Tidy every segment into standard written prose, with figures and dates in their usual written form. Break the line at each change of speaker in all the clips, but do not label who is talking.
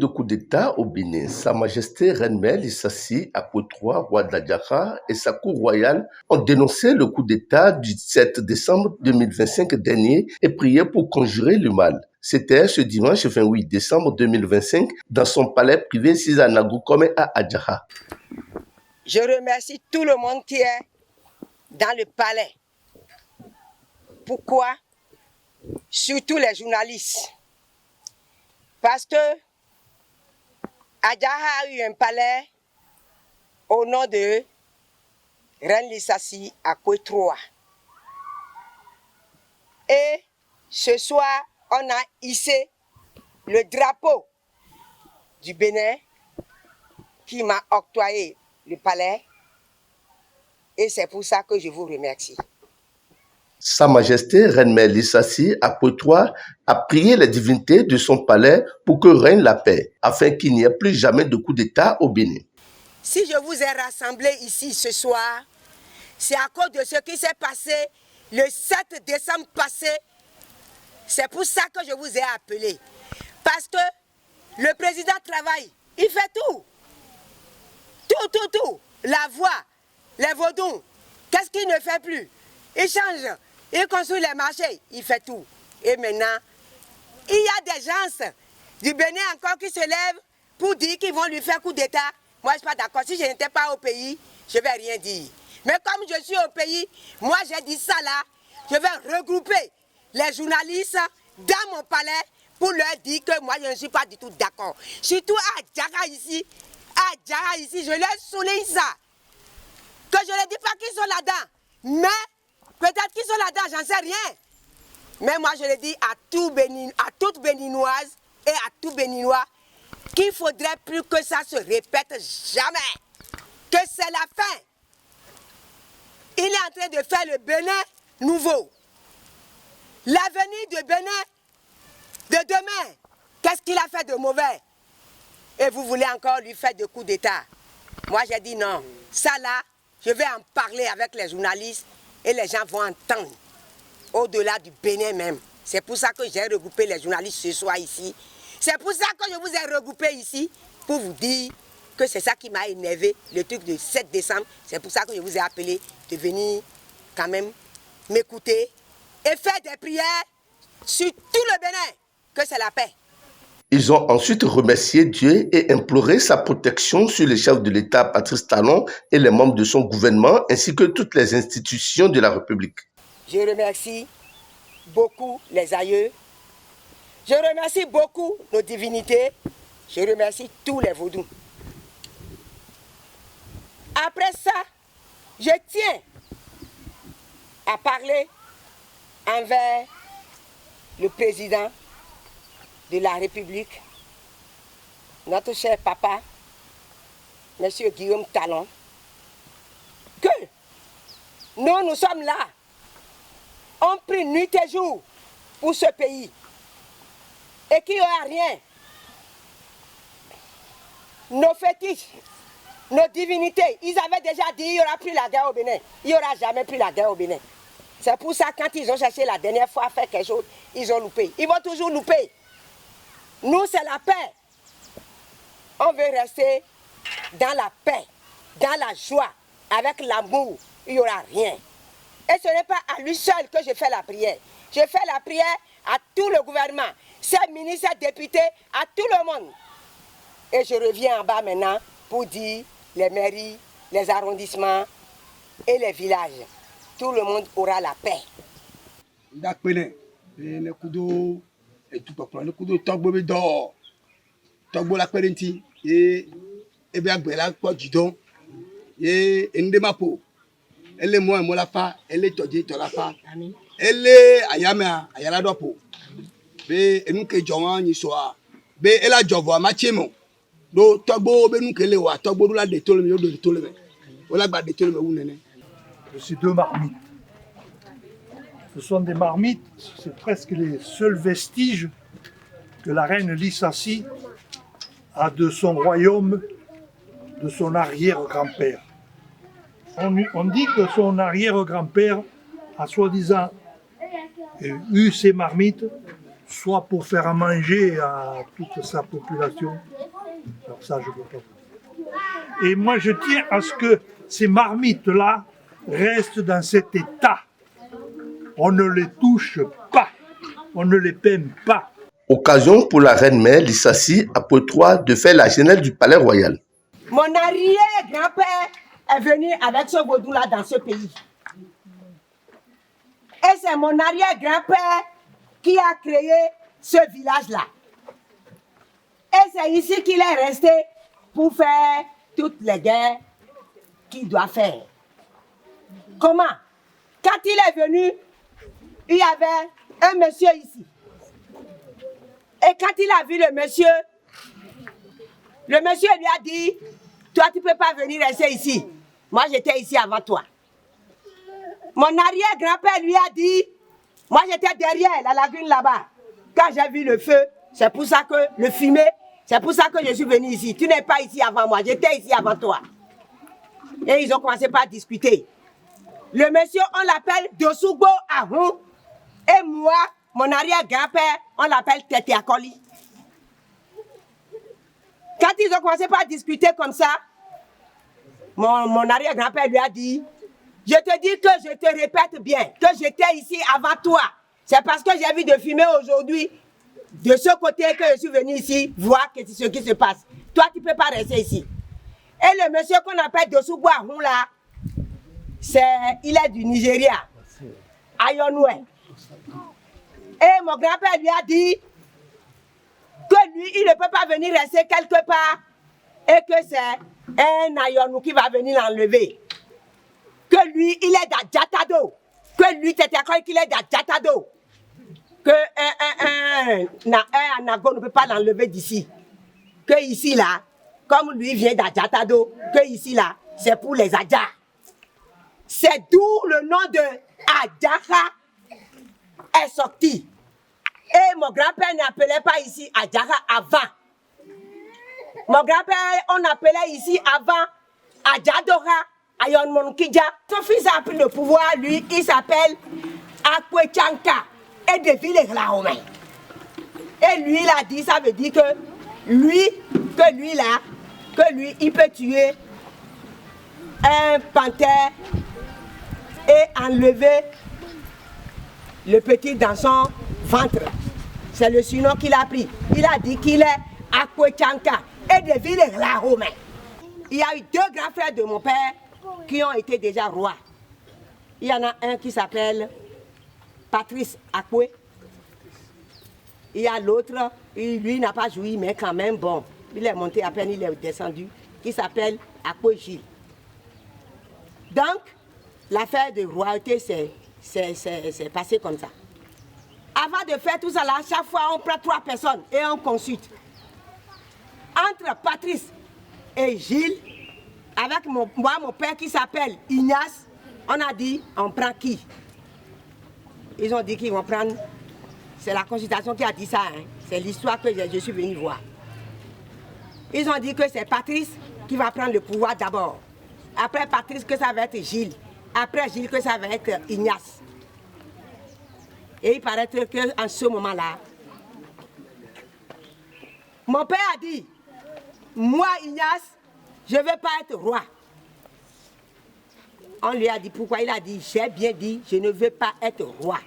coup d'État au Bénin, Sa Majesté Reine Mère Lissassi Akpo III, roi de la Diakha, et sa cour royale ont dénoncé le coup d'État du 7 décembre 2025 dernier et prié pour conjurer le mal. C'était ce dimanche 28 décembre 2025 dans son palais privé Sizanagou-Kome à Adjaha.
Je remercie tout le monde qui est dans le palais. Pourquoi? Surtout les journalistes. Parce que Adjaha a eu un palais au nom de Reine Lissassi Akpo III. Et ce soir, on a hissé le drapeau du Bénin qui m'a octroyé le palais. Et c'est pour ça que je vous remercie.
Sa Majesté Reine Mère Lissassi Akpo III a prié les divinités de son palais pour que règne la paix, afin qu'il n'y ait plus jamais de coup d'État au Bénin.
Si je vous ai rassemblés ici ce soir, c'est à cause de ce qui s'est passé le 7 décembre passé. C'est pour ça que je vous ai appelé. Parce que le président travaille, il fait tout. Tout. La voie, les vaudous, qu'est-ce qu'il ne fait plus? Il change, il construit les marchés, il fait tout. Et maintenant, il y a des gens du Bénin encore qui se lèvent pour dire qu'ils vont lui faire coup d'État. Moi, je ne suis pas d'accord. Si je n'étais pas au pays, je ne vais rien dire. Mais comme je suis au pays, moi, j'ai dit ça là. Je vais regrouper les journalistes dans mon palais pour leur dire que moi, je ne suis pas du tout d'accord. Surtout à Djaka ici. À Djaka ici, je leur souligne ça. Que je ne dis pas qu'ils sont là-dedans. Mais peut-être qu'ils sont là-dedans, j'en sais rien. Mais moi, je le dis à toute Béninoise et à tout Béninois qu'il ne faudrait plus que ça se répète jamais. Que c'est la fin. Il est en train de faire le Bénin nouveau. L'avenir de Bénin de demain, qu'est-ce qu'il a fait de mauvais? Et vous voulez encore lui faire des coups d'État? Moi, j'ai dit non. Ça là, je vais en parler avec les journalistes et les gens vont entendre. Au-delà du Bénin même. C'est pour ça que j'ai regroupé les journalistes ce soir ici. C'est pour ça que je vous ai regroupé ici, pour vous dire que c'est ça qui m'a énervé, le truc du 7 décembre. C'est pour ça que je vous ai appelé de venir quand même m'écouter et faire des prières sur tout le Bénin, que c'est la paix.
Ils ont ensuite remercié Dieu et imploré sa protection sur le chef de l'État, Patrice Talon, et les membres de son gouvernement, ainsi que toutes les institutions de la République.
Je remercie beaucoup les aïeux. Je remercie beaucoup nos divinités. Je remercie tous les vaudous. Après ça, je tiens à parler envers le président de la République, notre cher papa, M. Guillaume Talon, que nous sommes là. On prie nuit et jour pour ce pays et qu'il n'y aura rien. Nos fétiches, nos divinités, ils avaient déjà dit qu'il n'y aura plus la guerre au Bénin. Il n'y aura jamais plus la guerre au Bénin. C'est pour ça quand ils ont cherché la dernière fois à faire quelque chose, ils ont loupé. Ils vont toujours louper. Nous, c'est la paix. On veut rester dans la paix, dans la joie, avec l'amour. Il n'y aura rien. Et ce n'est pas à lui seul que je fais la prière. Je fais la prière à tout le gouvernement, ses ministres, ses députés, à tout le monde. Et je reviens en bas maintenant pour dire les mairies, les arrondissements et les villages. Tout le monde aura la paix.
Elle est moi la fa, elle est todji to la fa. Elle est ayama ayala dopo. Be enu ke jonwa ni soa. Be ela jovo amachemo. Do togbo be nu kele wa togbo la de tole me do de tole me. Ola gba de tole me wu nene.
Ces deux marmites. Ce sont des marmites, c'est presque les seuls vestiges que la reine Lissassi a de son royaume, de son arrière-grand-père. On dit que son arrière-grand-père a soi-disant eu ces marmites soit pour faire à manger à toute sa population. Alors ça, je ne peux pas vous dire. Et moi, je tiens à ce que ces marmites-là restent dans cet état. On ne les touche pas, on ne les peine pas.
Occasion pour la reine-mère Lissassi après 3 de faire la genèse du palais royal.
Mon arrière-grand-père est venu avec ce vaudou-là dans ce pays. Et c'est mon arrière-grand-père qui a créé ce village-là. Et c'est ici qu'il est resté pour faire toutes les guerres qu'il doit faire. Comment? Quand il est venu, il y avait un monsieur ici. Et quand il a vu le monsieur lui a dit, toi tu ne peux pas venir rester ici. Moi j'étais ici avant toi. Mon arrière-grand-père lui a dit, moi j'étais derrière la lagune là-bas. Quand j'ai vu le feu, c'est pour ça que le fumée, c'est pour ça que je suis venu ici. Tu n'es pas ici avant moi, j'étais ici avant toi. Et ils ont commencé par discuter. Le monsieur, on l'appelle Dosugbo Ahou. Et moi, mon arrière-grand-père, on l'appelle Tete Akoli. Quand ils ont commencé par discuter comme ça, mon arrière-grand-père lui a dit, je te dis que je te répète bien, que j'étais ici avant toi. C'est parce que j'ai vu de fumer aujourd'hui, de ce côté que je suis venu ici, voir ce qui se passe. Toi, tu ne peux pas rester ici. Et le monsieur qu'on appelle Dosugbo Ahou là, il est du Nigeria, Ayonoué. Et mon grand-père lui a dit que lui, il ne peut pas venir rester quelque part et que c'est un Ayonou qui va venir l'enlever. Que lui, il est d'Adjatado. Que lui, c'est encore qu'il est d'Adjatado. Que un Anago ne peut pas l'enlever d'ici. Que ici, là, comme lui vient d'Adjatado, que ici, là, c'est pour les Adja. C'est d'où le nom de Adjara est sorti. Et mon grand-père n'appelait pas ici Adjara avant. Mon grand-père, on appelait ici avant Adjadora Ayon Monkidja. Son fils a pris le pouvoir, lui, il s'appelle Akwechanka et de Villers-la-Romain. Et lui, il a dit, ça veut dire que lui, il peut tuer un panthère et enlever le petit dans son ventre. C'est le surnom qu'il a pris. Il a dit qu'il est Akwechanka et de Villers-la-Romain. Il y a eu 2 grands frères de mon père qui ont été déjà rois. Il y en a un qui s'appelle Patrice Akwe. Il y a l'autre, lui n'a pas joui, mais quand même, bon, il est monté à peine, il est descendu, qui s'appelle Akwe Gilles. Donc, l'affaire de royauté, c'est passé comme ça. Avant de faire tout ça, là, chaque fois, on prend 3 personnes et on consulte. Entre Patrice et Gilles, avec mon père qui s'appelle Ignace, on a dit, on prend qui? Ils ont dit qu'ils vont prendre, c'est la consultation qui a dit ça, hein. C'est l'histoire que je suis venu voir. Ils ont dit que c'est Patrice qui va prendre le pouvoir d'abord. Après Patrice, que ça va être Gilles. Après Gilles, que ça va être Ignace. Et il paraît qu'en ce moment-là, mon père a dit, moi Ignace, je ne veux pas être roi. On lui a dit pourquoi, il a dit, j'ai bien dit, je ne veux pas être roi.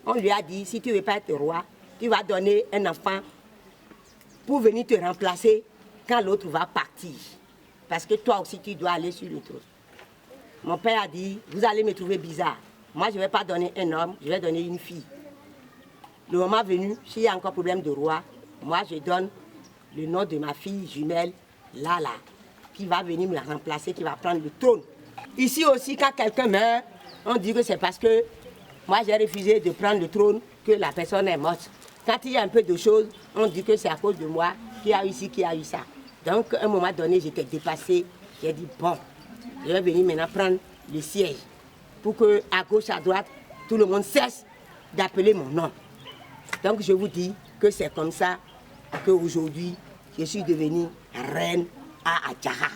On lui a dit, si tu ne veux pas être roi, tu vas donner un enfant pour venir te remplacer quand l'autre va partir. Parce que toi aussi, tu dois aller sur le trône. Mon père a dit, vous allez me trouver bizarre. Moi, je ne vais pas donner un homme, je vais donner une fille. Le moment venu, s'il y a encore problème de roi, moi, je donne le nom de ma fille jumelle, Lala, qui va venir me la remplacer, qui va prendre le trône. Ici aussi, quand quelqu'un meurt, on dit que c'est parce que moi, j'ai refusé de prendre le trône que la personne est morte. Quand il y a un peu de choses, on dit que c'est à cause de moi qui a eu ci, qui a eu ça. Donc, à un moment donné, j'étais dépassée. J'ai dit, bon, je vais venir maintenant prendre le siège pour que à gauche, à droite, tout le monde cesse d'appeler mon nom. Donc, je vous dis que c'est comme ça qu'aujourd'hui, je suis devenue reine à Adjara.